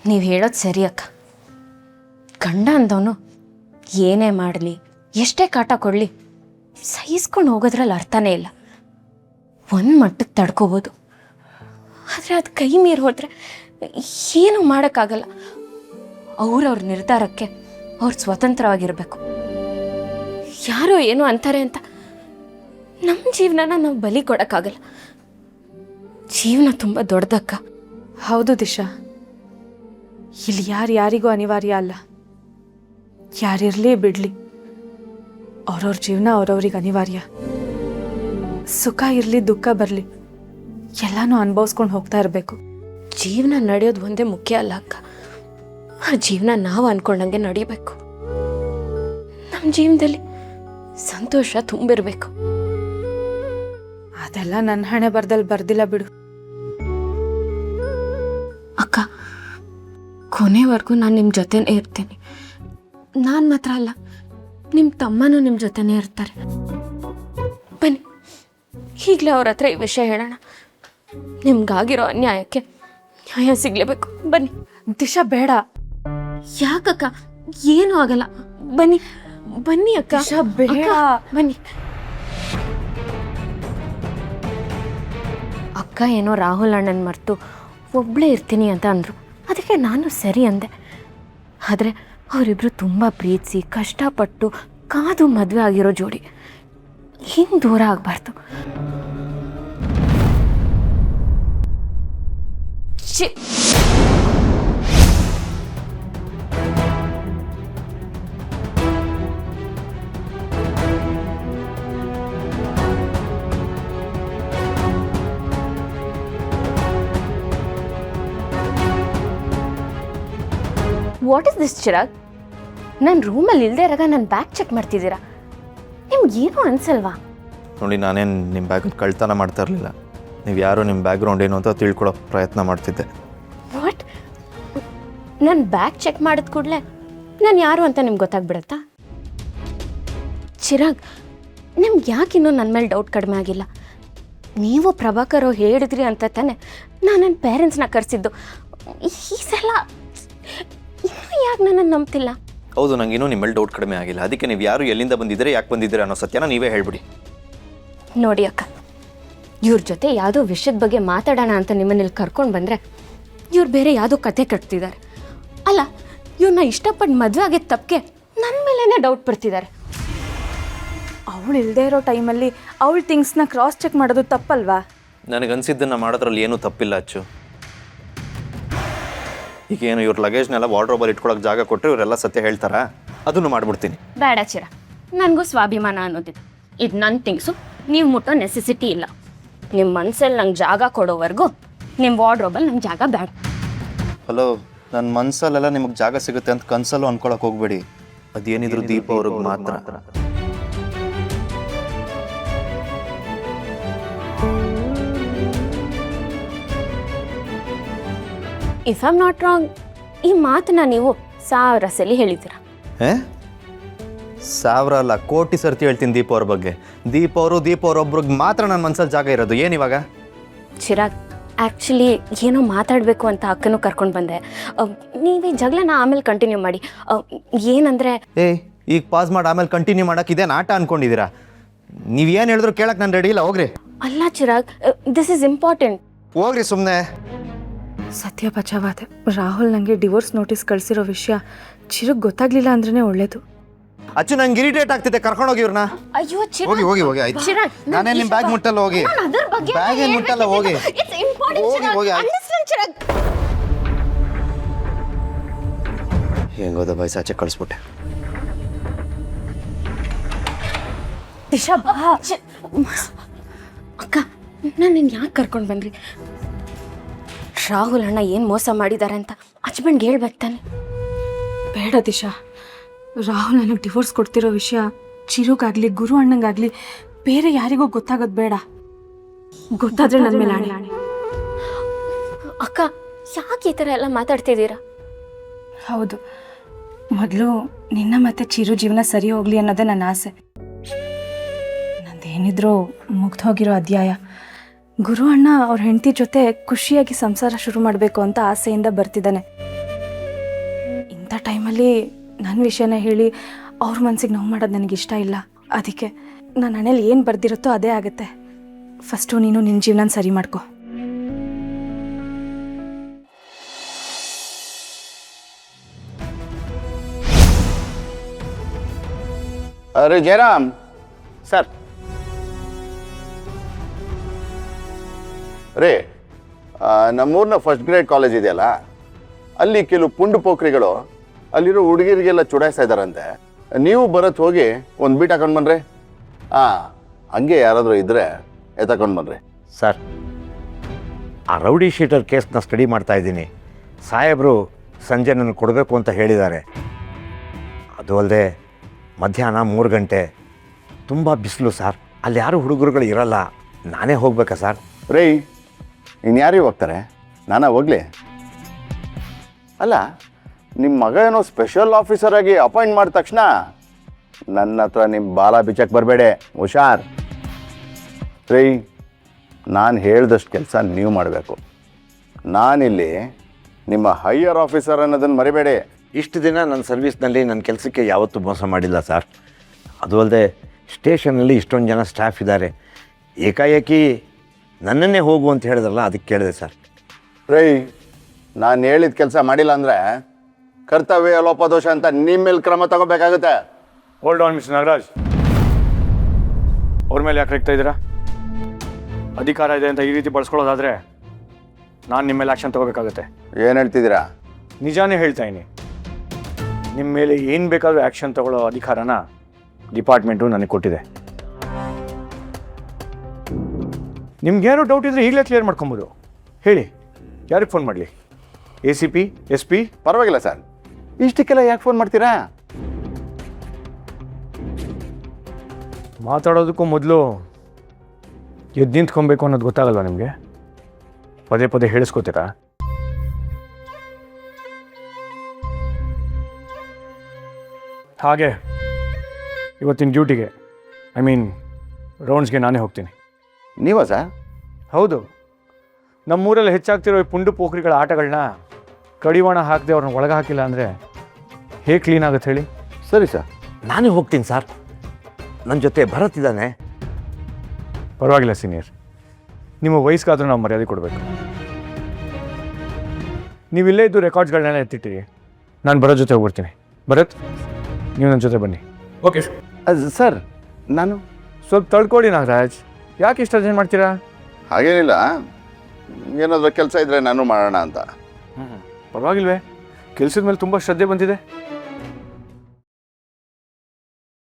ನೀವು ಹೇಳೋದು ಸರಿ ಅಕ್ಕ. ಗಂಡ ಅಂದವನು ಏನೇ ಮಾಡಲಿ, ಎಷ್ಟೇ ಕಾಟ ಕೊಡಲಿ, ಸಹಿಸ್ಕೊಂಡು ಹೋಗೋದ್ರಲ್ಲಿ ಅರ್ಥನೇ ಇಲ್ಲ. ಒಂದು ಮಟ್ಟಕ್ಕೆ ತಡ್ಕೋಬೋದು, ಆದರೆ ಅದು ಕೈ ಮೀರಿ ಹೋದರೆ ಏನೂ ಮಾಡೋಕ್ಕಾಗಲ್ಲ. ಅವ್ರವ್ರ ನಿರ್ಧಾರಕ್ಕೆ ಅವ್ರು ಸ್ವತಂತ್ರವಾಗಿರಬೇಕು. ಯಾರೋ ಏನೋ ಅಂತಾರೆ ಅಂತ ನಮ್ಮ ಜೀವನನ ನಾವು ಬಲಿ ಕೊಡೋಕ್ಕಾಗಲ್ಲ. ಜೀವನ ತುಂಬ ದೊಡ್ಡದಕ್ಕ. ಹೌದು ದಿಶಾ, ಇಲ್ಲಿ ಯಾರಿಗೂ ಅನಿವಾರ್ಯ ಅಲ್ಲ. ಯಾರಿರಲಿ ಬಿಡಲಿ, ಅವ್ರವ್ರ ಜೀವನ ಅವ್ರವ್ರಿಗೆ ಅನಿವಾರ್ಯ. ಸುಖ ಇರಲಿ ದುಃಖ ಬರಲಿ, ಎಲ್ಲನೂ ಅನುಭವಿಸ್ಕೊಂಡು ಹೋಗ್ತಾ ಇರಬೇಕು. ಜೀವನ ನಡೆಯೋದು ಒಂದೇ ಮುಖ್ಯ ಅಲ್ಲ ಅಕ್ಕ, ಆ ಜೀವನ ನಾವು ಅಂದ್ಕೊಂಡಂಗೆ ನಡಿಬೇಕು. ನಮ್ಮ ಜೀವನದಲ್ಲಿ ಸಂತೋಷ ತುಂಬಿರಬೇಕು. ಅದೆಲ್ಲ ನನ್ನ ಹಣೆ ಬರ್ದಲ್ಲಿ ಬರ್ದಿಲ್ಲ ಬಿಡು. ಅಕ್ಕ, ಕೊನೆವರೆಗೂ ನಾನು ನಿಮ್ಮ ಜೊತೆನೇ ಇರ್ತೀನಿ. ನಾನು ಮಾತ್ರ ಅಲ್ಲ, ನಿಮ್ಮ ತಮ್ಮನೂ ನಿಮ್ಮ ಜೊತೆನೇ ಇರ್ತಾರೆ. ಬನ್ನಿ, ಈಗಲೇ ಅವ್ರ ಹತ್ರ ಈ ವಿಷಯ ಹೇಳೋಣ. ನಿಮ್ಗಾಗಿರೋ ಅನ್ಯಾಯಕ್ಕೆ ನ್ಯಾಯ ಸಿಗಲೇಬೇಕು. ಬನ್ನಿ. ದಿಶಾ ಬೇಡ. ಯಾಕಕ್ಕ? ಏನೂ ಆಗಲ್ಲ. ಬನ್ನಿ ಬನ್ನಿ ಅಕ್ಕ. ದಿಶಾ ಬೇಡ. ಬನ್ನಿ. ಅಕ್ಕ ಏನೋ ರಾಹುಲ್ ಅಣ್ಣನ ಮರೆತು ಒಬ್ಬಳೇ ಇರ್ತೀನಿ ಅಂತ ಅಂದರು. ಅದಕ್ಕೆ ನಾನು ಸರಿ ಅಂದೆ. ಆದರೆ ಅವರಿಬ್ಬರು ತುಂಬ ಪ್ರೀತಿಸಿ ಕಷ್ಟಪಟ್ಟು ಕಾದು ಮದುವೆ ಆಗಿರೋ ಜೋಡಿ. ಹಿಂಗೆ ದೂರ ಆಗಬಾರ್ದು. What is this Chirag? ನನ್ನ ರೂಮಲ್ಲಿ ಇಲ್ಲದೆ ಇರಾಗ ನನ್ನ ಬ್ಯಾಗ್ ಚೆಕ್ ಮಾಡ್ತಿದ್ದೀರಾ? ನಿಮ್ಗೆ ಏನೂ ಅನ್ಸಲ್ವಾ? ನೋಡಿ, ನಾನೇನು ನಿಮ್ಮ ಬ್ಯಾಗನ್ನು ಕಳ್ತನ ಮಾಡ್ತಾ ಇರಲಿಲ್ಲ. ನೀವು ಯಾರು, ನಿಮ್ಮ ಬ್ಯಾಕ್ಗ್ರೌಂಡ್ ಏನು ಅಂತ ತಿಳ್ಕೊಳ್ಳೋ ಪ್ರಯತ್ನ ಮಾಡ್ತಿದ್ದೆ. ವಾಟ್? ನನ್ನ ಬ್ಯಾಗ್ ಚೆಕ್ ಮಾಡಿದ ಕೂಡಲೇ ನಾನು ಯಾರು ಅಂತ ನಿಮ್ಗೆ ಗೊತ್ತಾಗ್ಬಿಡತ್ತಾ? ಚಿರಾಗ್, ನಿಮ್ಗೆ ಯಾಕಿನ್ನೂ ನನ್ನ ಮೇಲೆ ಡೌಟ್ ಕಡಿಮೆ ಆಗಿಲ್ಲ? ನೀವು ಪ್ರಭಾಕರ್ ಅವ್ರು ಹೇಳಿದ್ರಿ ಅಂತ ತಾನೆ ನಾನು ನನ್ನ ಪೇರೆಂಟ್ಸ್ನ ಕರೆಸಿದ್ದು. ಈ ಸಲ ಇನ್ನೂ ಯಾಕೆ ನನ್ನನ್ನು ನಂಬ್ತಿಲ್ಲ? ಹೌದು, ನಂಗೆ ಇನ್ನೂ ನಿಮ್ಮ ಮೇಲೆ ಡೌಟ್ ಕಡಿಮೆ ಆಗಿಲ್ಲ. ಅದಕ್ಕೆ ನೀವು ಯಾರು, ಎಲ್ಲಿಂದ ಬಂದಿದ್ದೀರಾ, ಯಾಕೆ ಬಂದಿದ್ದೀರಾ ಅನ್ನೋ ಸತ್ಯನ ನೀವೇ ಹೇಳ್ಬಿಡಿ. ನೋಡಿ ಅಕ್ಕ, ಇವ್ರ ಜೊತೆ ಯಾವುದೋ ವಿಷಯದ ಬಗ್ಗೆ ಮಾತಾಡೋಣ ಅಂತ ನಿಮ್ಮನ್ನಿಲ್ಲಿ ಕರ್ಕೊಂಡು ಬಂದರೆ ಇವ್ರು ಬೇರೆ ಯಾವುದೋ ಕತೆ ಕಟ್ತಿದ್ದಾರೆ. ಅಲ್ಲ, ಇವ್ರನ್ನ ಇಷ್ಟಪಟ್ಟು ಮದುವೆ ಆಗಿದ್ದ ತಪ್ಪಿಗೆ ನನ್ನ ಮೇಲೇ ಡೌಟ್ ಬರ್ತಿದ್ದಾರೆ. ಅವಳು ಇಲ್ಲದೆ ಇರೋ ಟೈಮಲ್ಲಿ ಅವಳ ಥಿಂಗ್ಸ್ನ ಕ್ರಾಸ್ ಚೆಕ್ ಮಾಡೋದು ತಪ್ಪಲ್ವಾ? ನನಗನ್ಸಿದ್ದನ್ನು ಮಾಡೋದ್ರಲ್ಲಿ ಏನೂ ತಪ್ಪಿಲ್ಲ ಅಚ್ಚು. ಈಗ ಏನು ಇವ್ರ ಲಗೇಜ್ನೆಲ್ಲ ವಾರ್ಡ್ರೋಬಲ್ಲಿ ಇಟ್ಕೊಳಕ್ಕೆ ಜಾಗ ಕೊಟ್ಟರೆ ಇವರೆಲ್ಲ ಸತ್ಯ ಹೇಳ್ತಾರಾ? ಅದನ್ನು ಮಾಡಿಬಿಡ್ತೀನಿ. ಬೇಡ ಚಿರ, ನನಗೂ ಸ್ವಾಭಿಮಾನ ಅನ್ನೋದಿದೆ. ಇದು ನನ್ನ ಥಿಂಗ್ಸು, ನೀವು ಮುಟ್ಟೋ ನೆಸೆಸಿಟಿ ಇಲ್ಲ. ನಿಮ್ಮ ಮನಸ್ಸಲ್ಲಿ ನಂಗೆ ಜಾಗ ಕೊಡೋವರೆಗೂ ನಿಮ್ಮ ವಾರ್ಡ್ರೋಬಲ್ಲಿ ನಂಗೆ ಜಾಗ ಬೇಡ. ಹಲೋ, ನನ್ನ ಮನಸ್ಸಲ್ಲೆಲ್ಲ ನಿಮಗೆ ಜಾಗ ಸಿಗುತ್ತೆ ಅಂತ ಕನಸಲ್ಲೂ ಅನ್ಕೊಳಕ್ಕೆ ಹೋಗ್ಬೇಡಿ. ಅದೇನಿದ್ರು ದೀಪ ಅವ್ರಿಗೆ ಮಾತ್ರ. If I am not wrong, ಈ ಮಾತನ್ನ ನೀವು 1000 ಸಲ ಹೇಳಿದ್ದೀರಾ. 1000 ಅಲ್ಲ, ಕೋಟಿ ಸರ್ತಿ ಹೇಳ್ತೀನಿ ದೀಪ ಅವ್ರ ಬಗ್ಗೆ. ದೀಪ ಅವರೊಬ್ರಿಗೆ ಮಾತ್ರ ನನ್ನ ಮನಸ್ಸಲ್ಲಿ ಜಾಗ ಇರೋದು. ಏನಿವಾಗ? ಚಿರಾಗ್, ಆ್ಯಕ್ಚುಲಿ ಏನೋ ಮಾತಾಡಬೇಕು ಅಂತ ಅಕ್ಕನೂ ಕರ್ಕೊಂಡು ಬಂದೆ. ನೀವು ಈ ಜಗಳನ ಆಮೇಲೆ ಕಂಟಿನ್ಯೂ ಮಾಡಿ. ಏನಂದರೆ, ಈಗ ಪಾಸ್ ಮಾಡಿ ಆಮೇಲೆ ಕಂಟಿನ್ಯೂ ಮಾಡೋಕೆ ಇದೇನು ಆಟ ಅಂದ್ಕೊಂಡಿದ್ದೀರಾ? ನೀವು ಏನು ಹೇಳಿದ್ರು ಕೇಳಕ್ಕೆ ನಾನು ರೆಡಿ ಇಲ್ಲ. ಹೋಗ್ರಿ. ಅಲ್ಲ ಚಿರಾಗ್, ದಿಸ್ ಈಸ್ ಇಂಪಾರ್ಟೆಂಟ್. ಹೋಗ್ರಿ ಸುಮ್ಮನೆ. ಸತ್ಯ ಬಚಾವಾದೆ. ರಾಹುಲ್ ನನಗೆ ಡಿವೋರ್ಸ್ ನೋಟಿಸ್ ಕಳಿಸಿರೋ ವಿಷಯ ಚಿರುಗ್ ಗೊತ್ತಾಗ್ಲಿಲ್ಲ ಅಂದ್ರೇ ಒಳ್ಳೇದು. ಅಚ್ಚು, ನಂಗೆ ಇರಿಟೇಟ್ ಆಗ್ತಿದೆ. ಕರ್ಕೊಂಡೋಗಿ ಇವ್ರನ್ನ. ಅಯ್ಯೋ ಹೋಗಿ ಹೋಗಿ ಹೋಗಿ. ಆಯ್ತು, ಚಿರಾಗ್, ನಾನೇ ನಿಮ್ಮ ಬ್ಯಾಗ್ ಮುಟ್ಟಲ್ಲ. ಹೋಗಿ, ಬ್ಯಾಗ್ ಏನು ಮುಟ್ಟಲ್ಲ. ಹೋಗಿ ಹೋಗಿ. ಹೆಂಗೋದ ಬಾಯ್ಸ್, ಆಚೆ ಕಳಿಸ್ಬಿಟ್ಟೆ. ದಿಶಾ ಬಾ. ಅಕ್ಕ, ನಾನು ನಿನ್ನ ಯಾಕೆ ಕರ್ಕೊಂಡು ಬಂದ್ರಿ? ರಾಹುಲ್ ಅಣ್ಣ ಏನು ಮೋಸ ಮಾಡಿದ್ದಾರೆ ಅಂತ ಹಸ್ಬೆಂಡ್ಗೆ ಹೇಳ್ಬೇಕು ತಾನೆ? ಬೇಡ ದಿಶಾ, ರಾಹುಲ್ ನನಗೆ ಡಿವೋರ್ಸ್ ಕೊಡ್ತಿರೋ ವಿಷಯ ಚಿರುಗಾಗಲಿ ಗುರು ಅಣ್ಣಂಗಾಗಲಿ ಬೇರೆ ಯಾರಿಗೂ ಗೊತ್ತಾಗೋದು ಬೇಡ. ಗೊತ್ತಾದ್ರೆ ನನ್ನ ಮೇಲೆ ಆಣೆ. ಅಕ್ಕ, ಯಾಕೆ ಈ ಥರ ಎಲ್ಲ ಮಾತಾಡ್ತಿದ್ದೀರಾ? ಹೌದು, ಮೊದಲು ನಿನ್ನ ಮತ್ತೆ ಚಿರು ಜೀವನ ಸರಿ ಹೋಗಲಿ ಅನ್ನೋದೇ ನನ್ನ ಆಸೆ. ನಂದೇನಿದ್ರೂ ಮುಗ್ದು ಹೋಗಿರೋ ಅಧ್ಯಾಯ. ಗುರು ಅಣ್ಣ ಅವ್ರ ಹೆಂಡತಿ ಜೊತೆ ಖುಷಿಯಾಗಿ ಸಂಸಾರ ಶುರು ಮಾಡಬೇಕು ಅಂತ ಆಸೆಯಿಂದ ಬರ್ತಿದ್ದಾನೆ. ಅಂಥ ಟೈಮಲ್ಲಿ ನನ್ನ ವಿಷಯನ ಹೇಳಿ ಅವ್ರ ಮನಸ್ಸಿಗೆ ನೋವು ಮಾಡೋದು ನನಗೆ ಇಷ್ಟ ಇಲ್ಲ. ಅದಕ್ಕೆ ನನ್ನ ಹಣೆಯಲ್ಲಿ ಏನು ಬರ್ದಿರುತ್ತೋ ಅದೇ ಆಗುತ್ತೆ. ಫಸ್ಟು ನೀನು ನಿನ್ನ ಜೀವನ ಸರಿ ಮಾಡ್ಕೊ. ಅರೆ ಜಯರಾಮ್ ಸರ್, ರೇ ನಮ್ಮೂರಿನ ಫಸ್ಟ್ ಗ್ರೇಡ್ ಕಾಲೇಜ್ ಇದೆಯಲ್ಲ, ಅಲ್ಲಿ ಕೆಲವು ಪುಂಡು ಪೋಖ್ರಿಗಳು ಅಲ್ಲಿರೋ ಹುಡುಗಿರಿಗೆಲ್ಲ ಚುಡಾಯಿಸ್ತಾ ಇದ್ದಾರಂತೆ. ನೀವು ಬರತ್ ಹೋಗಿ ಒಂದು ಬೀಟ್ ಹಾಕೊಂಡು ಬನ್ರಿ. ಹಂಗೆ ಯಾರಾದರೂ ಇದ್ದರೆ ಎತ್ಕೊಂಡು ಬನ್ರಿ. ಸರ್, ಆ ರೌಡಿ ಶೀಟರ್ ಕೇಸ್ನ ಸ್ಟಡಿ ಮಾಡ್ತಾ ಇದ್ದೀನಿ. ಸಾಹೇಬರು ಸಂಜೆ ನನಗೆ ಕೊಡಬೇಕು ಅಂತ ಹೇಳಿದ್ದಾರೆ. ಅದು ಅಲ್ಲದೆ ಮಧ್ಯಾಹ್ನ 3 ಗಂಟೆ ತುಂಬ ಬಿಸಿಲು ಸರ್. ಅಲ್ಲಿ ಯಾರು ಹುಡುಗರುಗಳು ಇರಲ್ಲ, ನಾನೇ ಹೋಗ್ಬೇಕಾ ಸರ್? ರೇ, ಇನ್ಯಾರಿಗೆ ಹೋಗ್ತಾರೆ? ನಾನಾ ಹೋಗ್ಲಿ? ಅಲ್ಲ, ನಿಮ್ಮ ಮಗ ಏನೋ ಸ್ಪೆಷಲ್ ಆಫೀಸರ್ ಆಗಿ ಅಪಾಯಿಂಟ್ ಮಾಡಿದ ತಕ್ಷಣ ನನ್ನ ಹತ್ರ ನಿಮ್ಮ ಬಾಲ ಬಿಚ್ಚಕ್ಕೆ ಬರಬೇಡಿ, ಹುಷಾರ್. ರೀ, ನಾನು ಹೇಳ್ದಷ್ಟು ಕೆಲಸ ನೀವು ಮಾಡಬೇಕು. ನಾನಿಲ್ಲಿ ನಿಮ್ಮ ಹೈಯರ್ ಆಫೀಸರ್ ಅನ್ನೋದನ್ನು ಮರಿಬೇಡಿ. ಇಷ್ಟು ದಿನ ನನ್ನ ಸರ್ವಿಸ್ನಲ್ಲಿ ನನ್ನ ಕೆಲಸಕ್ಕೆ ಯಾವತ್ತೂ ಮೋಸ ಮಾಡಿಲ್ಲ ಸರ್. ಅದು ಅಲ್ಲದೆ ಸ್ಟೇಷನಲ್ಲಿ ಇಷ್ಟೊಂದು ಜನ ಸ್ಟಾಫ್ ಇದ್ದಾರೆ. ಏಕಾಏಕಿ ನನ್ನನ್ನೇ ಹೋಗು ಅಂತ ಹೇಳಿದ್ರಲ್ಲ, ಅದಕ್ಕೆ ಕೇಳಿದೆ ಸರ್. ರೈ, ನಾನು ಹೇಳಿದ ಕೆಲಸ ಮಾಡಿಲ್ಲ ಅಂದರೆ ಕರ್ತವ್ಯ ಲೋಪದೋಷ ಅಂತ ನಿಮ್ಮ ಮೇಲೆ ಕ್ರಮ ತಗೋಬೇಕಾಗುತ್ತೆ. ಹೋಲ್ಡ್ ಆನ್ ಮಿಸ್ಟರ್ ನಾಗರಾಜ್, ಅವ್ರ ಮೇಲೆ ಯಾಕೆ ರೆಗ್ತಾ ಇದ್ದೀರಾ? ಅಧಿಕಾರ ಇದೆ ಅಂತ ಈ ರೀತಿ ಬಳಸ್ಕೊಳ್ಳೋದಾದರೆ ನಾನು ನಿಮ್ಮ ಮೇಲೆ ಆ್ಯಕ್ಷನ್ ತೊಗೋಬೇಕಾಗುತ್ತೆ. ಏನು ಹೇಳ್ತಿದ್ದೀರಾ? ನಿಜಾನೇ ಹೇಳ್ತಾ ಇದ್ದೀನಿ. ನಿಮ್ಮ ಮೇಲೆ ಏನು ಬೇಕಾದರೂ ಆ್ಯಕ್ಷನ್ ತಗೊಳ್ಳೋ ಅಧಿಕಾರನ ಡಿಪಾರ್ಟ್ಮೆಂಟು ನನಗೆ ಕೊಟ್ಟಿದೆ. ನಿಮ್ಗೇನೋ ಡೌಟ್ ಇದ್ದರೆ ಈಗಲೇ ಕ್ಲಿಯರ್ ಮಾಡ್ಕೊಬೋದು. ಹೇಳಿ, ಯಾರಿಗೆ ಫೋನ್ ಮಾಡಲಿ? ACP, SP? ಪರವಾಗಿಲ್ಲ ಸರ್, ಇಷ್ಟಕ್ಕೆಲ್ಲ ಯಾಕೆ ಫೋನ್ ಮಾಡ್ತೀರಾ? ಮಾತಾಡೋದಕ್ಕೂ ಮೊದಲು ಎದ್ದು ನಿಂತ್ಕೊಬೇಕು ಅನ್ನೋದು ಗೊತ್ತಾಗಲ್ವಾ ನಿಮಗೆ? ಪದೇ ಪದೇ ಹೇಳಿಸ್ಕೋತೀರಾ? ಹಾಗೆ ಇವತ್ತಿನ ಡ್ಯೂಟಿಗೆ, ರೌಂಡ್ಸ್ಗೆ ನಾನೇ ಹೋಗ್ತೀನಿ. ನೀವಾ ಸರ್? ಹೌದು. ನಮ್ಮೂರಲ್ಲಿ ಹೆಚ್ಚಾಗ್ತಿರೋ ಈ ಪುಂಡು ಪೋಖ್ರಿಗಳ ಆಟಗಳನ್ನ ಕಡಿವಾಣ ಹಾಕದೆ ಅವ್ರನ್ನ ಒಳಗೆ ಹಾಕಿಲ್ಲ ಅಂದರೆ ಹೇಗೆ ಕ್ಲೀನ್ ಆಗುತ್ತೆ ಹೇಳಿ? ಸರಿ ಸರ್, ನಾನೇ ಹೋಗ್ತೀನಿ ಸರ್. ನನ್ನ ಜೊತೆ ಭರತ್ ಇದ್ದಾನೆ. ಪರವಾಗಿಲ್ಲ ಸೀನಿಯರ್, ನಿಮ್ಮ ವಯಸ್ಸಿಗಾದರೂ ನಾವು ಮರ್ಯಾದೆ ಕೊಡಬೇಕು. ನೀವಿಲ್ಲೇ ಇದ್ದು ರೆಕಾರ್ಡ್ಸ್ಗಳನ್ನೆಲ್ಲ ಎತ್ತಿಟ್ಟಿರಿ. ನಾನು ಬರೋ ಜೊತೆ ಹೋಗ್ಬಿಡ್ತೀನಿ. ಭರತ್, ನೀವು ನನ್ನ ಜೊತೆ ಬನ್ನಿ. ಓಕೆ ಸರ್, ನಾನು ಸ್ವಲ್ಪ ತಳ್ಕೊಳ್ಳಿ ನಾಗರಾಜ್. ಯಾಕೆ ಇಷ್ಟು ಅರ್ಜೆಂಟ್ ಮಾಡ್ತೀರಾ? ಹಾಗೇನಿಲ್ಲ, ಏನಾದರೂ ಕೆಲಸ ಇದ್ದರೆ ನಾನು ಮಾಡೋಣ ಅಂತ. ಪರವಾಗಿಲ್ವೇ? ಕೆಲಸದ ಮೇಲೆ ತುಂಬ ಶ್ರದ್ಧೆ ಬಂದಿದೆ.